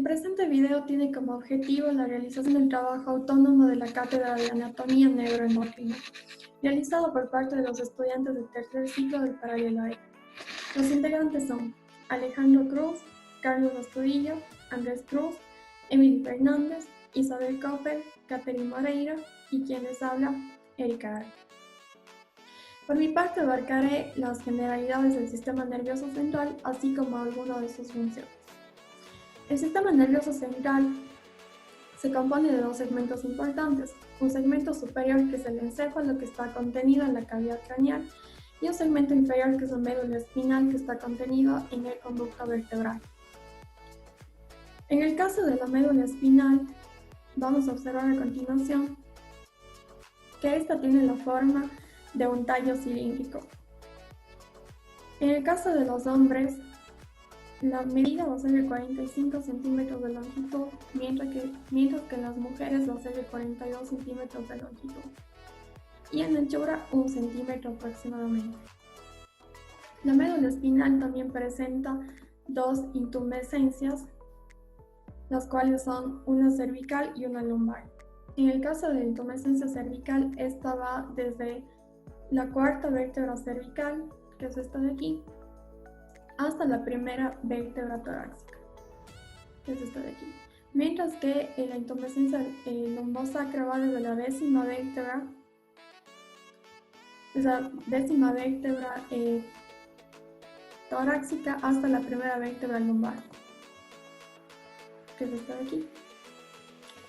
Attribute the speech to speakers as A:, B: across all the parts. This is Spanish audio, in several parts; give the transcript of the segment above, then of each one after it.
A: presente video tiene como objetivo la realización del trabajo autónomo de la Cátedra de Anatomía Neuroendocrina, realizado por parte de los estudiantes del tercer ciclo del Paralelo A. Los integrantes son Alejandro Cruz, Carlos Astudillo, Andrés Cruz, Emily Fernández, Isabel Coppel, Catherine Moreira y quien les habla, Erika Ar. Por mi parte abarcaré las generalidades del sistema nervioso central, así como algunas de sus funciones. El sistema nervioso central se compone de dos segmentos importantes, un segmento superior que es el encéfalo que está contenido en la cavidad craneal y un segmento inferior que es la médula espinal que está contenido en el conducto vertebral. En el caso de la médula espinal, vamos a observar a continuación que esta tiene la forma de un tallo cilíndrico. En el caso de los hombres, la medida va a ser de 45 centímetros de longitud, mientras que en las mujeres va a ser de 42 centímetros de longitud y en anchura 1 centímetro aproximadamente. La médula espinal también presenta dos intumescencias, las cuales son una cervical y una lumbar. En el caso de la intumescencia cervical, esta va desde la cuarta vértebra cervical, que es esta de aquí, hasta la primera vértebra torácica, que es esta de aquí. Mientras que la intumescencia lumbosacra va desde la décima vértebra torácica hasta la primera vértebra lumbar, que es esta de aquí.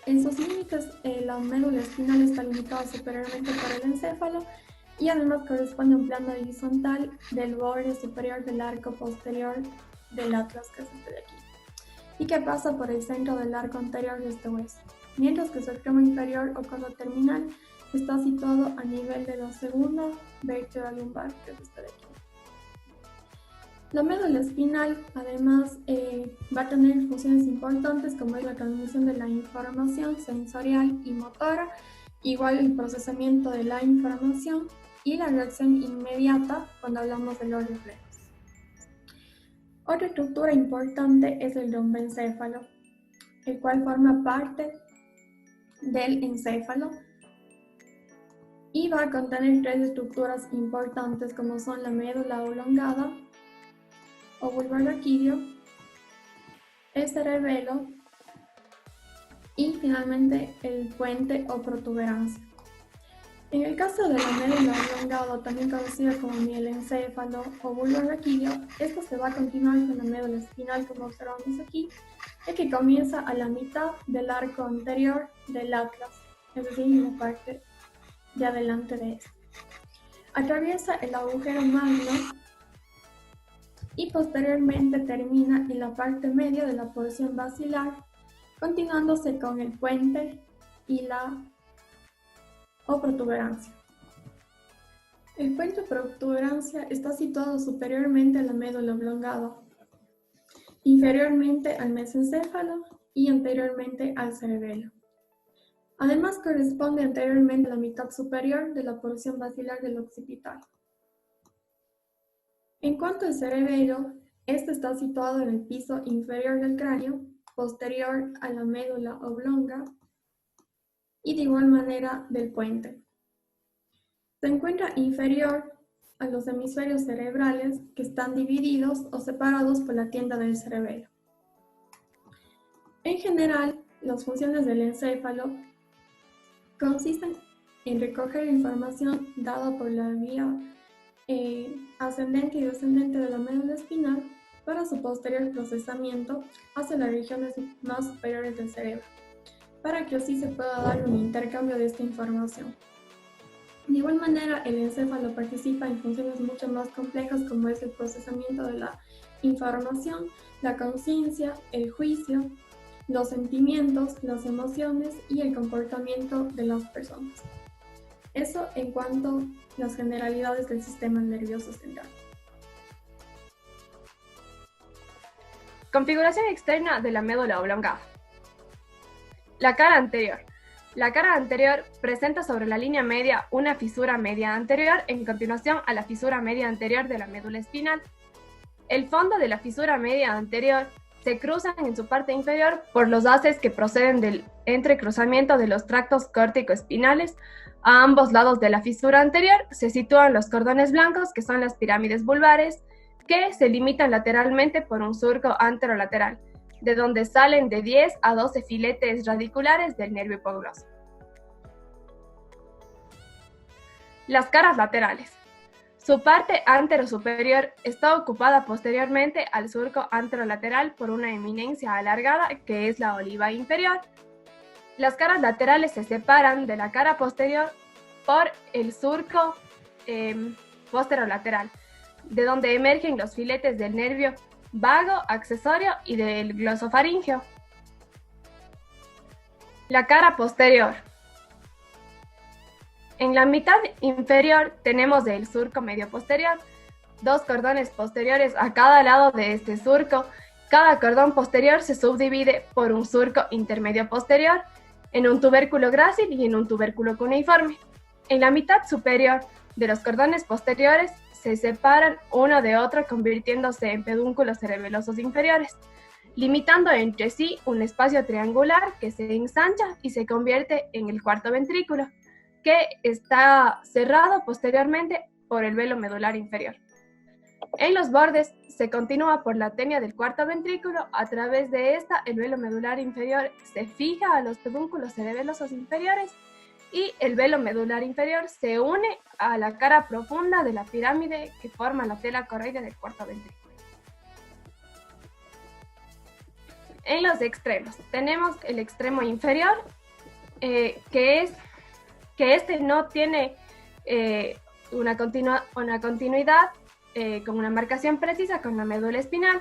A: En sus límites, la médula espinal está limitada superiormente por el encéfalo y además corresponde a un plano horizontal del borde superior del arco posterior del atlas, que es este de aquí, y que pasa por el centro del arco anterior de este hueso, mientras que su extremo inferior o cono terminal está situado a nivel de la segunda vértebra lumbar, que es este de aquí. La médula espinal además va a tener funciones importantes como es la transmisión de la información sensorial y motora, igual el procesamiento de la información y la reacción inmediata cuando hablamos de los reflejos. Otra estructura importante es el romboencéfalo, el cual forma parte del encéfalo y va a contener tres estructuras importantes como son la médula oblongada o bulbarraquídeo, el cerebelo y finalmente el puente o protuberancia. En el caso de la médula oblongada, también conocida como mielencéfalo o bulbarraquídeo, esta se va a continuar con la médula espinal como observamos aquí, ya que comienza a la mitad del arco anterior del atlas, es decir, en la parte de adelante de este. Atraviesa el agujero magno y posteriormente termina en la parte media de la porción basilar, continuándose con el puente y la protuberancia. El puente o protuberancia está situado superiormente a la médula oblongada, inferiormente al mesencéfalo y anteriormente al cerebelo. Además corresponde anteriormente a la mitad superior de la porción basilar del occipital. En cuanto al cerebelo, este está situado en el piso inferior del cráneo, posterior a la médula oblonga y de igual manera del puente. Se encuentra inferior a los hemisferios cerebrales que están divididos o separados por la tienda del cerebelo. En general, las funciones del encéfalo consisten en recoger información dada por la vía ascendente y descendente de la médula espinal para su posterior procesamiento hacia las regiones más superiores del cerebro, para que así se pueda dar un intercambio de esta información. De igual manera, el encéfalo participa en funciones mucho más complejas como es el procesamiento de la información, la conciencia, el juicio, los sentimientos, las emociones y el comportamiento de las personas. Eso en cuanto a las generalidades del sistema nervioso central.
B: Configuración externa de la médula oblongada. La cara anterior. La cara anterior presenta sobre la línea media una fisura media anterior en continuación a la fisura media anterior de la médula espinal. El fondo de la fisura media anterior se cruzan en su parte inferior por los haces que proceden del entrecruzamiento de los tractos córtico-espinales. A ambos lados de la fisura anterior se sitúan los cordones blancos, que son las pirámides vulvares, que se limitan lateralmente por un surco anterolateral, de donde salen de 10 a 12 filetes radiculares del nervio hipogloso. Las caras laterales. Su parte anterosuperior está ocupada posteriormente al surco anterolateral por una eminencia alargada que es la oliva inferior. Las caras laterales se separan de la cara posterior por el surco posterolateral, de donde emergen los filetes del nervio vago, accesorio y del glosofaringeo. La cara posterior. En la mitad inferior tenemos del surco medio posterior, 2 cordones posteriores a cada lado de este surco. Cada cordón posterior se subdivide por un surco intermedio posterior, en un tubérculo grácil y en un tubérculo cuneiforme. En la mitad superior de los cordones posteriores se separan uno de otro, convirtiéndose en pedúnculos cerebelosos inferiores, limitando entre sí un espacio triangular que se ensancha y se convierte en el cuarto ventrículo, que está cerrado posteriormente por el velo medular inferior. En los bordes se continúa por la tenia del cuarto ventrículo. A través de esta, el velo medular inferior se fija a los pedúnculos cerebelosos inferiores y el velo medular inferior se une a la cara profunda de la pirámide que forma la tela coroidea del cuarto ventrículo. En los extremos tenemos el extremo inferior, que este no tiene una continuidad con una marcación precisa con la médula espinal,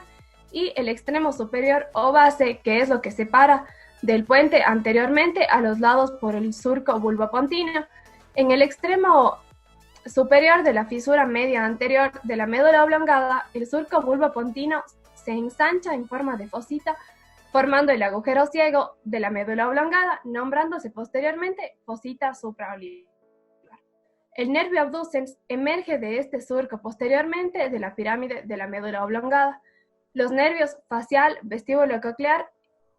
B: y el extremo superior o base, que es lo que separa del puente anteriormente a los lados por el surco vulvopontino. En el extremo superior de la fisura media anterior de la médula oblongada, el surco vulvopontino se ensancha en forma de fosita, formando el agujero ciego de la médula oblongada, nombrándose posteriormente fosita supraolivar. El nervio abducens emerge de este surco posteriormente de la pirámide de la médula oblongada. Los nervios facial, vestíbulo coclear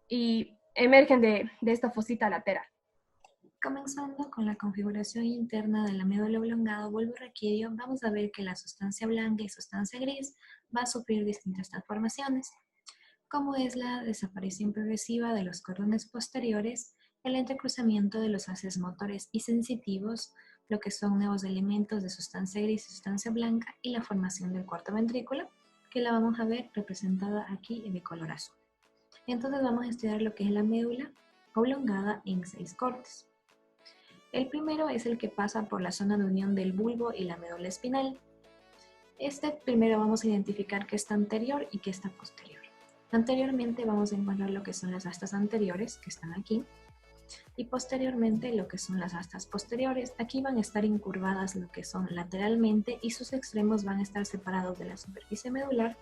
B: y emergen de esta fosita lateral.
C: Comenzando con la configuración interna de la médula oblongada bulborraquídeo, vamos a ver que la sustancia blanca y sustancia gris va a sufrir distintas transformaciones, como es la desaparición progresiva de los cordones posteriores, el entrecruzamiento de los haces motores y sensitivos, lo que son nuevos elementos de sustancia gris y sustancia blanca, y la formación del cuarto ventrículo, que la vamos a ver representada aquí de color azul. Entonces vamos a estudiar lo que es la médula oblongada en 6 cortes. El primero es el que pasa por la zona de unión del bulbo y la médula espinal. Este primero vamos a identificar que está anterior y que está posterior. Anteriormente vamos a encontrar lo que son las astas anteriores, que están aquí, y posteriormente lo que son las astas posteriores. Aquí van a estar incurvadas lo que son lateralmente y sus extremos van a estar separados de la superficie medular,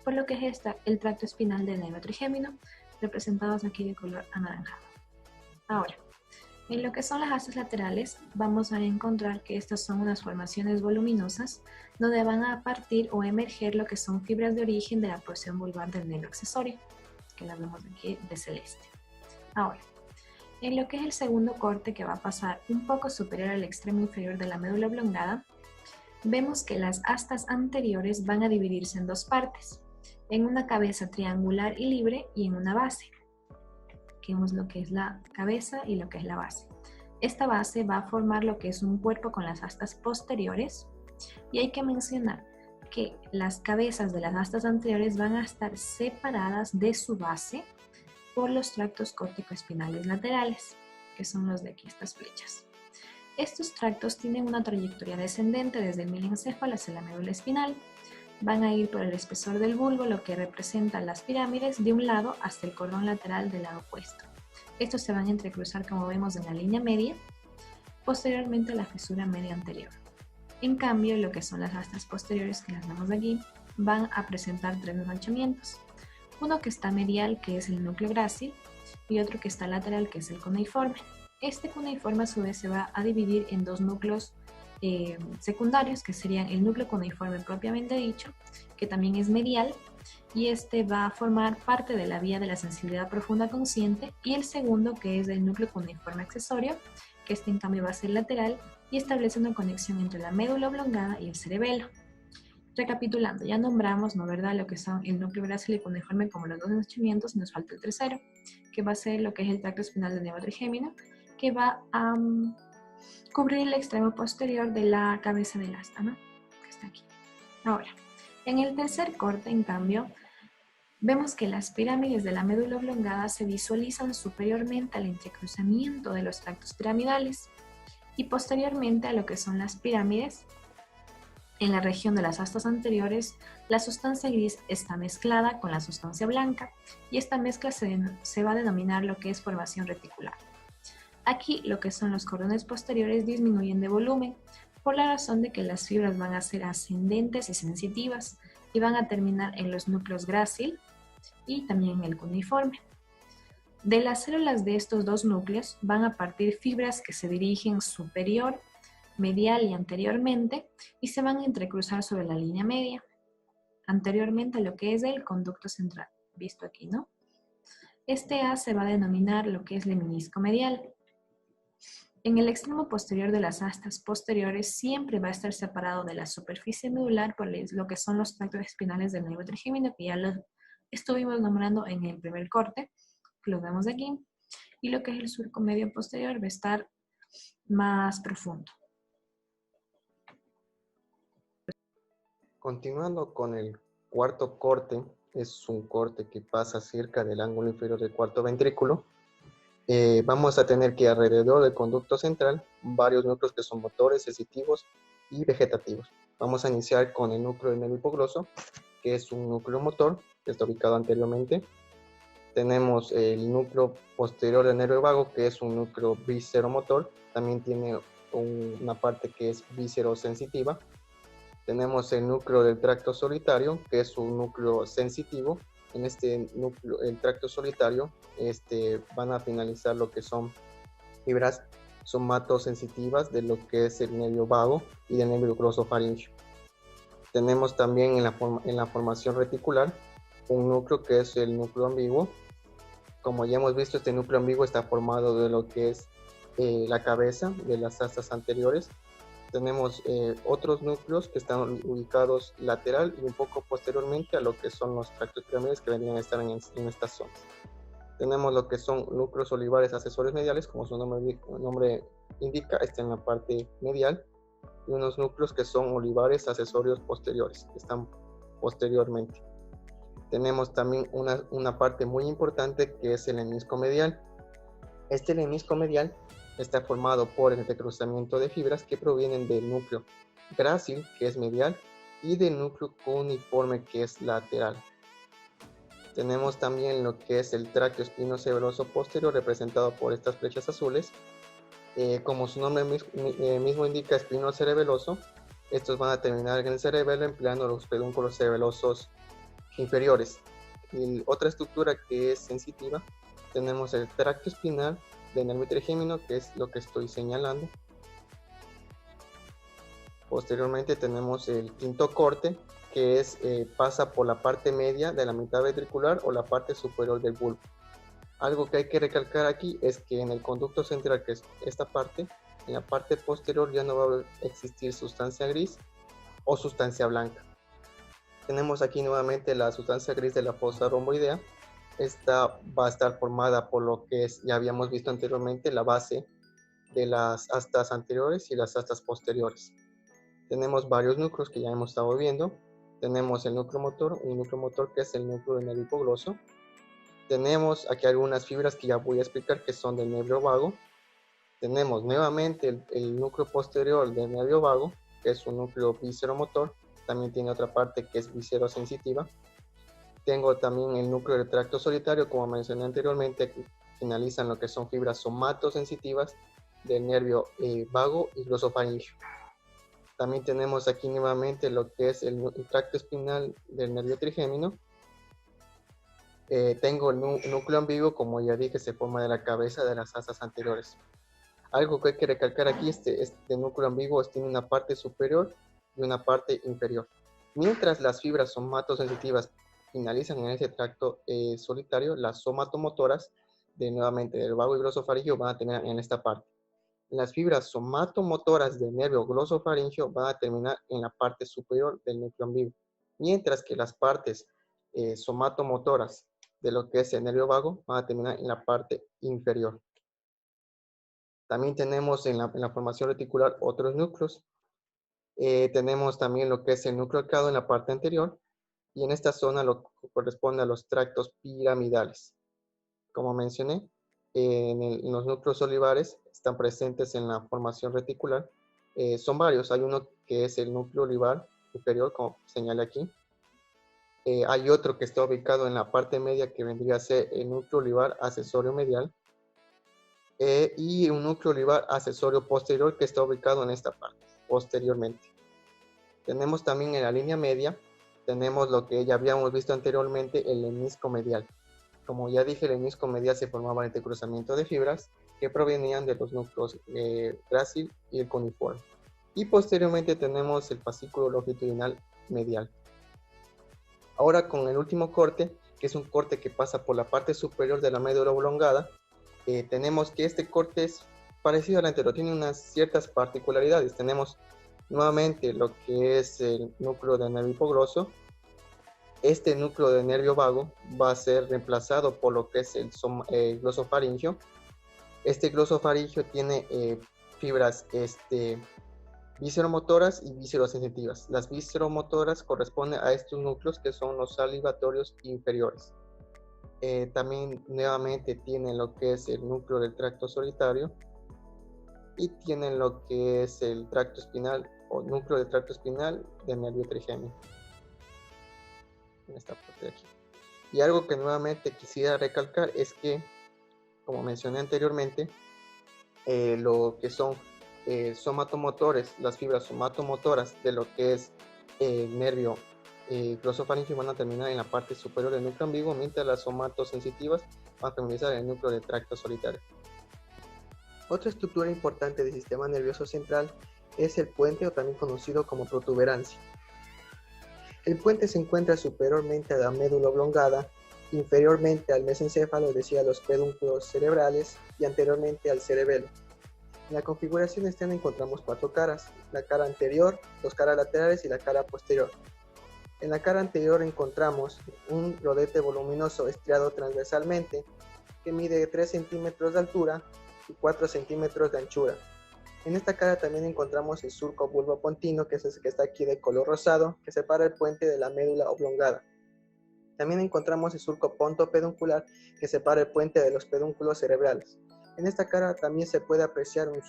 C: por lo que es el tracto espinal del nervio trigémino, representados aquí de color anaranjado. Ahora, en lo que son las astas laterales, vamos a encontrar que estas son unas formaciones voluminosas donde van a partir o emerger lo que son fibras de origen de la porción vulvar del nervio accesorio, que las vemos aquí de celeste. Ahora, en lo que es el segundo corte, que va a pasar un poco superior al extremo inferior de la médula oblongada, vemos que las astas anteriores van a dividirse en 2 partes, en una cabeza triangular y libre y en una base. Aquí vemos lo que es la cabeza y lo que es la base. Esta base va a formar lo que es un cuerpo con las astas posteriores, y hay que mencionar que las cabezas de las astas anteriores van a estar separadas de su base por los tractos córtico-espinales laterales, que son los de aquí, estas flechas. Estos tractos tienen una trayectoria descendente desde el mieloencéfalo hacia la médula espinal. Van a ir por el espesor del bulbo, lo que representa las pirámides, de un lado hasta el cordón lateral del lado opuesto. Estos se van a entrecruzar, como vemos, en la línea media, posteriormente a la fisura media anterior. En cambio, lo que son las astas posteriores, que las vemos aquí, van a presentar 3 ensanchamientos. Uno que está medial, que es el núcleo grácil, y otro que está lateral, que es el cuneiforme. Este cuneiforme a su vez se va a dividir en 2 núcleos secundarios, que serían el núcleo cuneiforme propiamente dicho, que también es medial, y este va a formar parte de la vía de la sensibilidad profunda consciente, y el segundo, que es el núcleo cuneiforme accesorio, que este en cambio va a ser lateral y establece una conexión entre la médula oblongada y el cerebelo. Recapitulando, ya nombramos, ¿no verdad?, lo que son el núcleo grácil y cuneiforme como los dos nacimientos, y nos falta el tercero, que va a ser lo que es el tracto espinal del nervio trigémino, que va a cubrir el extremo posterior de la cabeza del asta, ¿no?, que está aquí. Ahora, en el tercer corte, en cambio, vemos que las pirámides de la médula oblongada se visualizan superiormente al entrecruzamiento de los tractos piramidales y posteriormente a lo que son las pirámides. En la región de las astas anteriores, la sustancia gris está mezclada con la sustancia blanca y esta mezcla se va a denominar lo que es formación reticular. Aquí lo que son los cordones posteriores disminuyen de volumen por la razón de que las fibras van a ser ascendentes y sensitivas y van a terminar en los núcleos grácil y también en el cuneiforme. De las células de estos dos núcleos van a partir fibras que se dirigen superior, medial y anteriormente y se van a entrecruzar sobre la línea media, anteriormente a lo que es el conducto central, visto aquí, ¿no? Este A se va a denominar lo que es el menisco medial. En el extremo posterior de las astas posteriores siempre va a estar separado de la superficie medular por lo que son los tractos espinales del nervio trigémino, que ya lo estuvimos nombrando en el primer corte, que lo vemos aquí, y lo que es el surco medio posterior va a estar más profundo.
D: Continuando con el cuarto corte, es un corte que pasa cerca del ángulo inferior del cuarto ventrículo. Vamos a tener que alrededor del conducto central varios núcleos que son motores, sensitivos y vegetativos. Vamos a iniciar con el núcleo del nervio hipogloso, que es un núcleo motor que está ubicado anteriormente. Tenemos el núcleo posterior del nervio vago, que es un núcleo visceromotor. También tiene una parte que es viscerosensitiva. Tenemos el núcleo del tracto solitario, que es un núcleo sensitivo. En este núcleo, el tracto solitario, van a finalizar lo que son fibras somatosensitivas de lo que es el nervio vago y del nervio glosofaríngeo. Tenemos también en la formación reticular un núcleo que es el núcleo ambiguo. Como ya hemos visto, este núcleo ambiguo está formado de lo que es la cabeza de las astas anteriores. Tenemos otros núcleos que están ubicados lateral y un poco posteriormente a lo que son los tractos piramidales que vendrían a estar en estas zonas. Tenemos lo que son núcleos olivares accesorios mediales, como su nombre indica, está en la parte medial, y unos núcleos que son olivares accesorios posteriores, que están posteriormente. Tenemos también una parte muy importante que es el menisco medial. Este menisco medial está formado por el entrecruzamiento de fibras que provienen del núcleo grácil, que es medial, y del núcleo cuneiforme, que es lateral. Tenemos también lo que es el tracto espinocerebroso posterior, representado por estas flechas azules. Como su nombre mismo indica, espinocerebeloso, estos van a terminar en el cerebelo empleando los pedúnculos cerebelosos inferiores. Y otra estructura que es sensitiva, tenemos el tracto espinal del nervio trigémino, que es lo que estoy señalando. Posteriormente tenemos el quinto corte, que pasa por la parte media de la mitad ventricular o la parte superior del bulbo. Algo que hay que recalcar aquí es que en el conducto central, que es esta parte, en la parte posterior ya no va a existir sustancia gris o sustancia blanca. Tenemos aquí nuevamente la sustancia gris de la fosa romboidea. Esta va a estar formada por lo que ya habíamos visto anteriormente, la base de las astas anteriores y las astas posteriores. Tenemos varios núcleos que ya hemos estado viendo. Tenemos el núcleo motor, un núcleo motor que es el núcleo del nervio hipogloso. Tenemos aquí algunas fibras que ya voy a explicar que son del nervio vago. Tenemos nuevamente el núcleo posterior del nervio vago, que es un núcleo visceromotor. También tiene otra parte que es viscerosensitiva. Tengo también el núcleo del tracto solitario, como mencioné anteriormente, que finalizan lo que son fibras somatosensitivas del nervio vago y glosofaríngeo. También tenemos aquí nuevamente lo que es el tracto espinal del nervio trigémino. Tengo el núcleo ambiguo, como ya dije, se forma de la cabeza de las astas anteriores. Algo que hay que recalcar aquí, este núcleo ambiguo tiene una parte superior y una parte inferior. Mientras las fibras somatosensitivas finalizan en ese tracto solitario, las somatomotoras, nuevamente del vago y glosofaringio, van a tener en esta parte. Las fibras somatomotoras del nervio glosofaringio van a terminar en la parte superior del núcleo ambiguo, mientras que las partes somatomotoras de lo que es el nervio vago van a terminar en la parte inferior. También tenemos en la formación reticular otros núcleos. Tenemos también lo que es el núcleo arcado en la parte anterior, y en esta zona lo que corresponde a los tractos piramidales. Como mencioné, en los núcleos olivares están presentes en la formación reticular. Son varios. Hay uno que es el núcleo olivar superior, como señala aquí. Hay otro que está ubicado en la parte media, que vendría a ser el núcleo olivar accesorio medial. Y un núcleo olivar accesorio posterior que está ubicado en esta parte, posteriormente. Tenemos también en la línea media, tenemos lo que ya habíamos visto anteriormente, el lemnisco medial. Como ya dije, el lemnisco medial se formaba en el cruzamiento de fibras que provenían de los núcleos grácil y el cuniforme. Y posteriormente tenemos el fascículo longitudinal medial. Ahora con el último corte, que es un corte que pasa por la parte superior de la médula oblongada, tenemos que este corte es parecido al anterior, tiene unas ciertas particularidades. Tenemos nuevamente lo que es el núcleo de nervio hipogloso. Este núcleo de nervio vago va a ser reemplazado por lo que es el glosofaringio. Este glosofaringio tiene fibras visceromotoras y viscerosensitivas. Las visceromotoras corresponden a estos núcleos que son los salivatorios inferiores. También nuevamente tienen lo que es el núcleo del tracto solitario y tienen lo que es el tracto espinal o núcleo del tracto espinal del nervio trigémino. En esta parte de aquí. Y algo que nuevamente quisiera recalcar es que, como mencioné anteriormente, lo que son somatomotores, las fibras somatomotoras de lo que es el nervio glosofaringio van a terminar en la parte superior del núcleo ambiguo, mientras las somatosensitivas van a finalizar en el núcleo del tracto solitario. Otra estructura importante del sistema nervioso central es el puente, o también conocido como protuberancia. El puente se encuentra superiormente a la médula oblongada, inferiormente al mesencéfalo, es decir, a los pedúnculos cerebrales, y anteriormente al cerebelo. En la configuración externa encontramos 4 caras: la cara anterior, 2 caras laterales y la cara posterior. En la cara anterior encontramos un rodete voluminoso estriado transversalmente que mide 3 centímetros de altura y 4 centímetros de anchura. En esta cara también encontramos el surco bulbopontino, que es el que está aquí de color rosado, que separa el puente de la médula oblongada. También encontramos el surco pontopeduncular, que separa el puente de los pedúnculos cerebrales. En esta cara también se puede apreciar un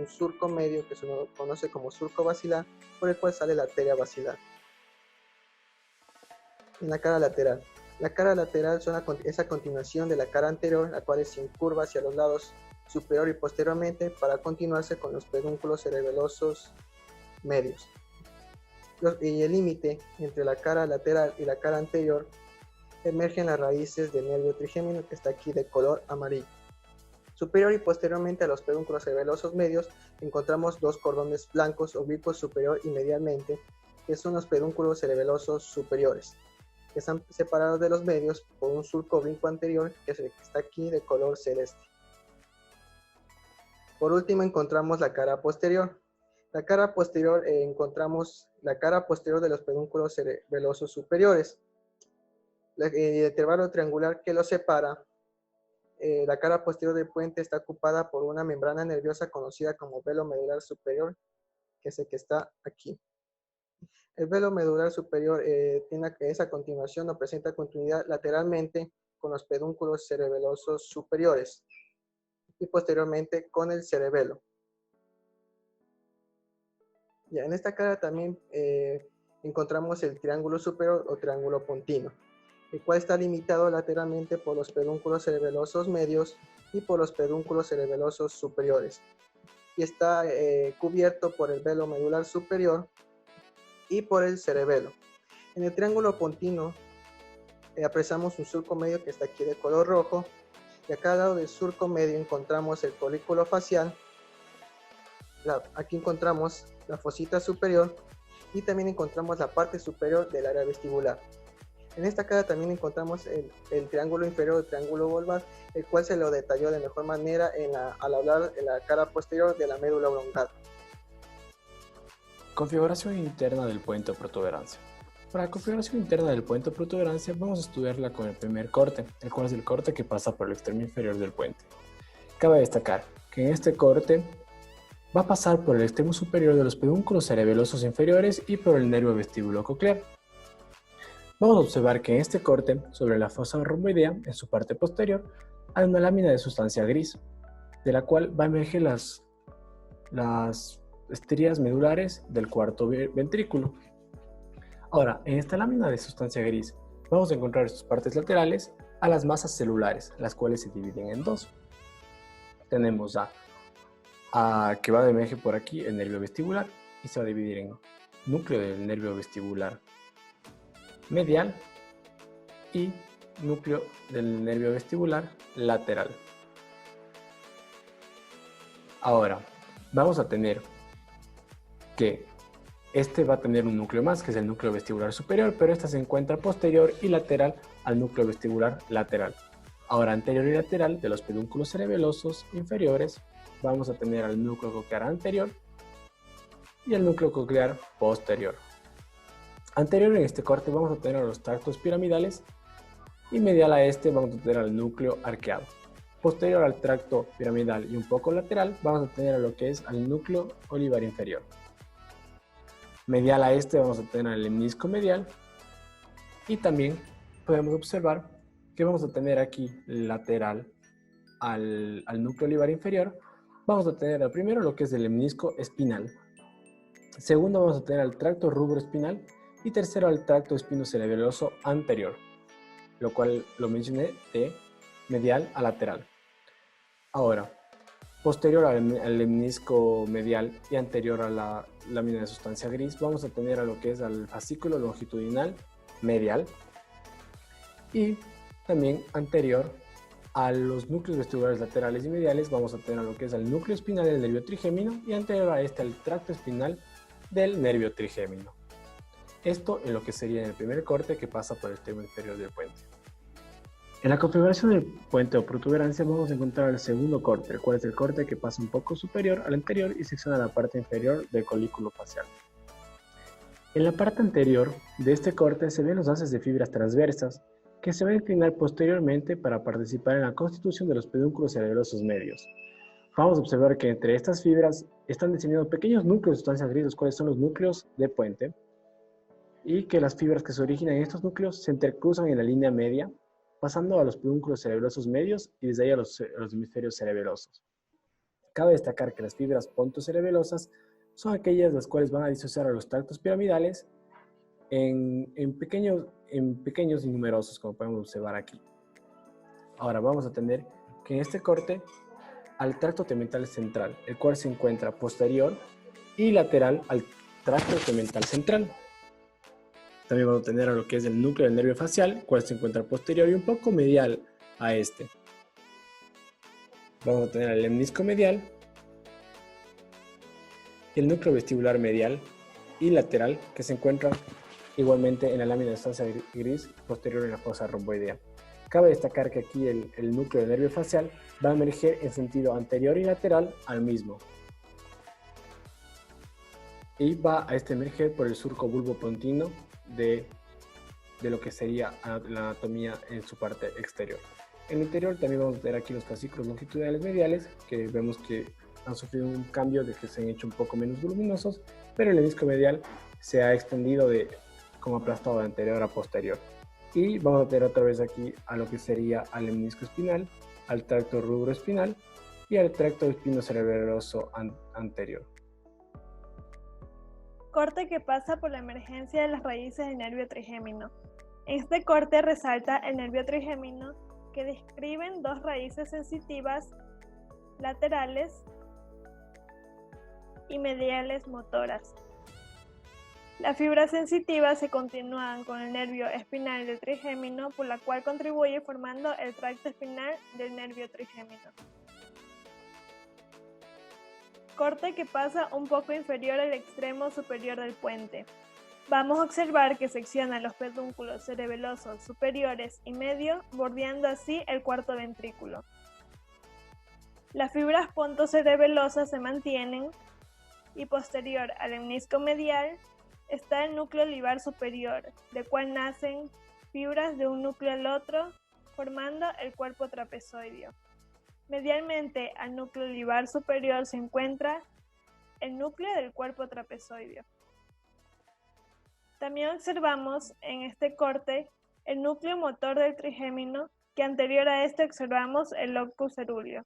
D: surco medio que se conoce como surco basilar, por el cual sale la arteria basilar. En la cara lateral. La cara lateral es a continuación de la cara anterior, la cual se incurva hacia los lados superior y posteriormente para continuarse con los pedúnculos cerebelosos medios. Y el límite entre la cara lateral y la cara anterior emergen las raíces del nervio trigémino, que está aquí de color amarillo. Superior y posteriormente a los pedúnculos cerebelosos medios encontramos 2 cordones blancos oblicuos superior y medialmente, que son los pedúnculos cerebelosos superiores, que están separados de los medios por un surco oblicuo anterior, que está aquí de color celeste. Por último encontramos la cara posterior. La cara posterior encontramos la cara posterior de los pedúnculos cerebelosos superiores. El intervalo triangular que los separa, la cara posterior del puente, está ocupada por una membrana nerviosa conocida como velo medular superior, que es el que está aquí. El velo medular superior es a continuación o presenta continuidad lateralmente con los pedúnculos cerebelosos superiores y posteriormente con el cerebelo. Ya, en esta cara también encontramos el triángulo superior o triángulo pontino, el cual está limitado lateralmente por los pedúnculos cerebelosos medios y por los pedúnculos cerebelosos superiores, y está cubierto por el velo medular superior y por el cerebelo. En el triángulo pontino apreciamos un surco medio que está aquí de color rojo, y a cada lado del surco medio encontramos el folículo facial. Aquí encontramos la fosita superior y también encontramos la parte superior del área vestibular. En esta cara también encontramos el triángulo inferior, el triángulo vulvar, el cual se lo detalló de mejor manera al hablar en la cara posterior de la médula oblongada.
E: Configuración interna del puente o protuberancia. Para la configuración interna del puente o protuberancia vamos a estudiarla con el primer corte, el cual es el corte que pasa por el extremo inferior del puente. Cabe destacar que en este corte va a pasar por el extremo superior de los pedúnculos cerebelosos inferiores y por el nervio vestíbulo-coclear. Vamos a observar que en este corte, sobre la fosa romboidea, en su parte posterior, hay una lámina de sustancia gris, de la cual va a emerger las estrías medulares del cuarto ventrículo. Ahora, en esta lámina de sustancia gris, vamos a encontrar sus partes laterales a las masas celulares, las cuales se dividen en dos. Tenemos que va a emerger por aquí el nervio vestibular y se va a dividir en núcleo del nervio vestibular medial y núcleo del nervio vestibular lateral. Ahora, vamos a tener que este va a tener un núcleo más, que es el núcleo vestibular superior, pero este se encuentra posterior y lateral al núcleo vestibular lateral. Ahora, anterior y lateral de los pedúnculos cerebelosos inferiores, vamos a tener al núcleo coclear anterior y el núcleo coclear posterior. Anterior en este corte vamos a tener a los tractos piramidales y medial a este vamos a tener al núcleo arqueado. Posterior al tracto piramidal y un poco lateral vamos a tener a lo que es al núcleo olivar inferior. Medial a este vamos a tener al lemnisco medial y también podemos observar que vamos a tener aquí lateral al núcleo olivar inferior, vamos a tener primero lo que es el lemnisco espinal. Segundo vamos a tener al tracto rubro espinal y tercero al tracto espinocerebeloso anterior, lo cual lo mencioné de medial a lateral. Ahora, posterior al lemnisco medial y anterior a la lámina de sustancia gris, vamos a tener a lo que es al fascículo longitudinal medial y también anterior a los núcleos vestibulares laterales y mediales vamos a tener a lo que es al núcleo espinal del nervio trigémino y anterior a este al tracto espinal del nervio trigémino. Esto en lo que sería en el primer corte que pasa por el extremo inferior del puente. En la configuración del puente o protuberancia vamos a encontrar el segundo corte, el cual es el corte que pasa un poco superior al anterior y secciona la parte inferior del colículo facial. En la parte anterior de este corte se ven los haces de fibras transversas que se van a inclinar posteriormente para participar en la constitución de los pedúnculos cerebelosos medios. Vamos a observar que entre estas fibras están diseñados pequeños núcleos de sustancia gris, los cuales son los núcleos de puente, y que las fibras que se originan en estos núcleos se intercruzan en la línea media, pasando a los pedúnculos cerebelosos medios y desde ahí a los hemisferios cerebelosos. Cabe destacar que las fibras pontocerebelosas son aquellas las cuales van a disociar a los tractos piramidales en pequeños y numerosos, como podemos observar aquí. Ahora vamos a tener que en este corte al tracto tegmental central, el cual se encuentra posterior y lateral al tracto tegmental central. También vamos a tener a lo que es el núcleo del nervio facial, el cual se encuentra posterior y un poco medial a este. Vamos a tener el lemnisco medial, el núcleo vestibular medial y lateral, que se encuentran igualmente en la lámina de sustancia gris posterior en la fosa romboidea. Cabe destacar que aquí el núcleo del nervio facial va a emerger en sentido anterior y lateral al mismo. Y va a emerger por el surco bulbopontino de lo que sería la anatomía en su parte exterior. En el interior también vamos a tener aquí los fascículos longitudinales mediales, que vemos que han sufrido un cambio de que se han hecho un poco menos voluminosos, pero el lemnisco medial se ha extendido como aplastado de anterior a posterior. Y vamos a tener otra vez aquí a lo que sería al lemnisco espinal, al tracto rubro espinal y al tracto espinocerebeloso anterior.
F: Corte que pasa por la emergencia de las raíces del nervio trigémino. Este corte resalta el nervio trigémino que describen dos raíces sensitivas laterales y mediales motoras. Las fibras sensitivas se continúan con el nervio espinal del trigémino, por la cual contribuye formando el tracto espinal del nervio trigémino. Corte que pasa un poco inferior al extremo superior del puente. Vamos a observar que secciona los pedúnculos cerebelosos superiores y medio, bordeando así el cuarto ventrículo. Las fibras pontocerebelosas se mantienen y posterior al menisco medial está el núcleo olivar superior, de cual nacen fibras de un núcleo al otro, formando el cuerpo trapezoideo. Medialmente al núcleo olivar superior se encuentra el núcleo del cuerpo trapezoideo. También observamos en este corte el núcleo motor del trigémino, que anterior a este observamos el locus cerúleo.